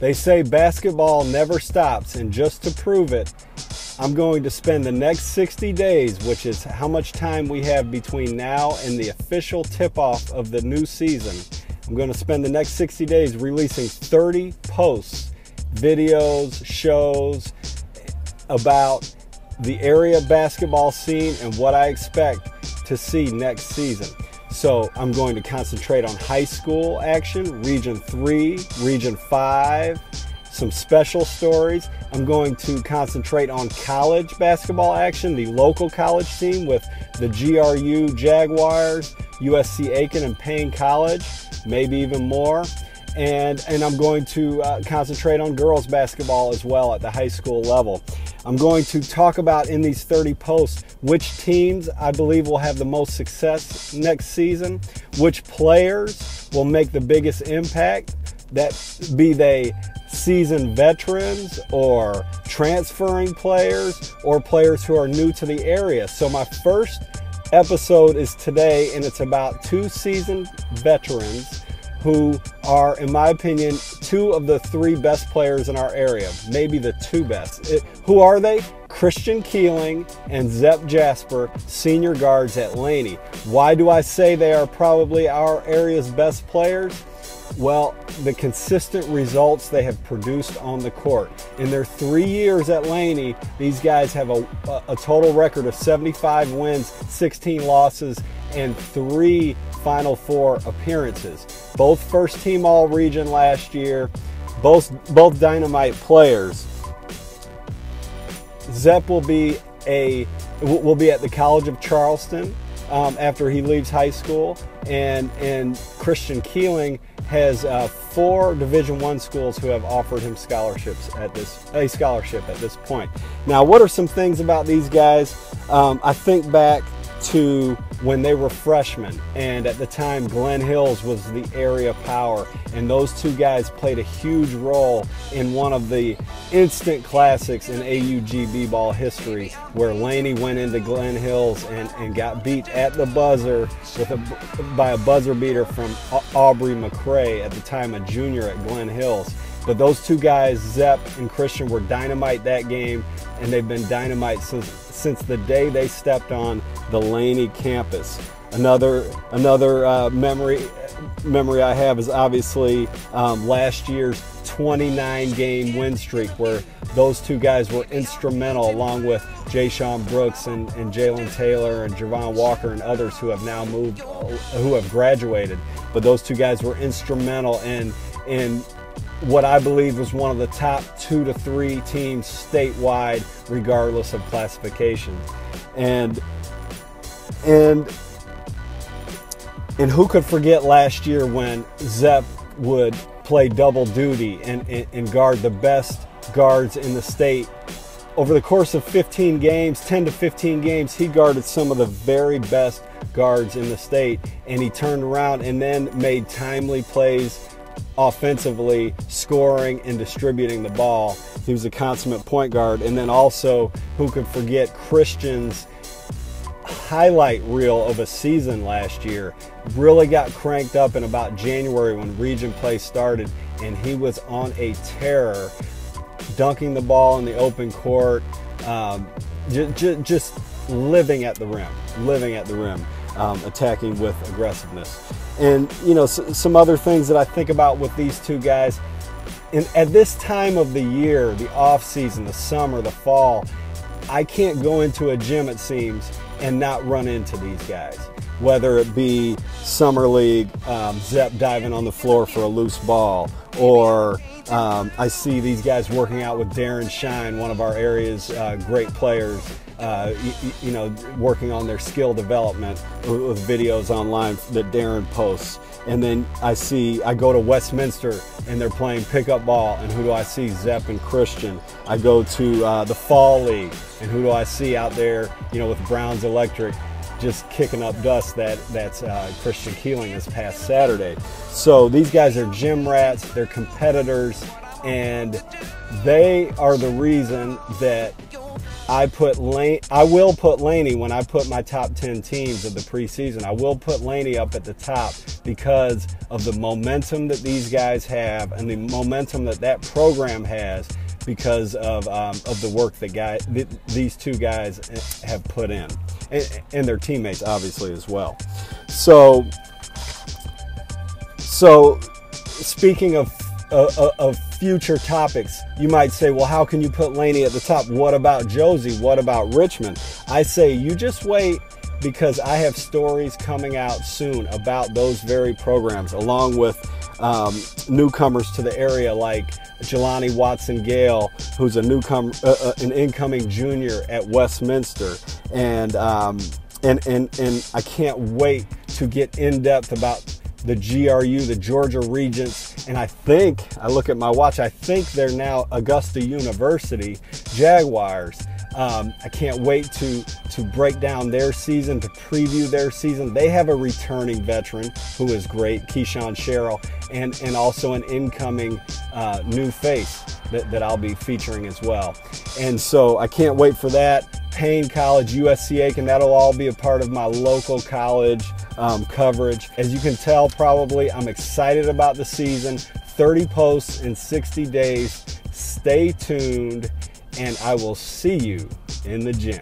They say basketball never stops, and just to prove it, I'm going to spend the next 60 days, which is how much time we have between now and the official tip-off of the new season. I'm going to spend the next 60 days releasing 30 posts, videos, shows about the area basketball scene and what I expect to see next season. So I'm going to concentrate on high school action, Region 3, Region 5, some special stories. I'm going to concentrate on college basketball action, the local college scene with the GRU Jaguars, USC Aiken and Payne College, maybe even more. And I'm going to concentrate on girls basketball as well at the high school level. I'm going to talk about in these 30 posts which teams I believe will have the most success next season, which players will make the biggest impact, that be they seasoned veterans or transferring players or players who are new to the area. So my first episode is today, and it's about 2 seasoned veterans who are, in my opinion, 2 of the 3 best players in our area, maybe the 2 best. Who are they? Christian Keeling and Zep Jasper, senior guards at Laney. Why do I say they are probably our area's best players? Well, the consistent results they have produced on the court. In their 3 years at Laney, these guys have a total record of 75 wins, 16 losses, and 3 Final Four appearances. Both first team All-Region last year, both dynamite players. Zep will be at the College of Charleston after he leaves high school, and Christian Keeling has 4 Division I schools who have offered him scholarships a scholarship at this point. Now, what are some things about these guys? I think back to when they were freshmen, and at the time Glen Hills was the area power, and those 2 guys played a huge role in one of the instant classics in AUG b-ball history, where Laney went into Glen Hills and got beat at the buzzer by a buzzer beater from Aubrey McCray, at the time a junior at Glen Hills. But those 2 guys, Zep and Christian, were dynamite that game, and they've been dynamite since the day they stepped on the Laney campus. Another memory I have is obviously last year's 29-game win streak, where those 2 guys were instrumental, along with Jay-Sean Brooks and Jalen Taylor and Javon Walker and others who have now moved, who have graduated. But those 2 guys were instrumental in what I believe was one of the top 2 to 3 teams statewide, regardless of classification. And who could forget last year when Zep would play double duty and guard the best guards in the state? Over the course of 15 games, 10 to 15 games, he guarded some of the very best guards in the state, and he turned around and then made timely plays offensively, scoring and distributing the ball. He was a consummate point guard. And then also, who could forget Christian's highlight reel of a season last year? Really got cranked up in about January when region play started, and he was on a tear, dunking the ball in the open court, just living at the rim, attacking with aggressiveness. And some other things that I think about with these 2 guys, and at this time of the year, the off season, the summer, the fall, I can't go into a gym, it seems, and not run into these guys. Whether it be summer league, Zep diving on the floor for a loose ball, or I see these guys working out with Darren Shine, one of our area's great players, working on their skill development with videos online that Darren posts. And then I go to Westminster and they're playing pickup ball, and who do I see? Zep and Christian. I go to the Fall League, and who do I see out there, with Browns Electric, just kicking up dust? That's Christian Keeling this past Saturday. So these guys are gym rats, they're competitors, and they are the reason that I will put Laney, when I put my top 10 teams of the preseason, I will put Laney up at the top because of the momentum that these guys have and the momentum that that program has because of the work that these two guys have put in, and their teammates obviously as well. So speaking of future topics, you might say, well, how can you put Laney at the top? What about Josie? What about Richmond? I say you just wait, because I have stories coming out soon about those very programs, along with newcomers to the area like Jelani Watson-Gale, who's a newcomer, an incoming junior at Westminster, and I can't wait to get in depth about the GRU, the Georgia Regents, and I look at my watch, I think they're now Augusta University Jaguars. I can't wait to break down their season, to preview their season. They have a returning veteran who is great, Keyshawn Sherrill, and also an incoming new face that I'll be featuring as well. And so I can't wait for that. Payne College, USC Aiken, that'll all be a part of my local college coverage. As you can tell, probably, I'm excited about the season. 30 posts in 60 days. Stay tuned, and I will see you in the gym.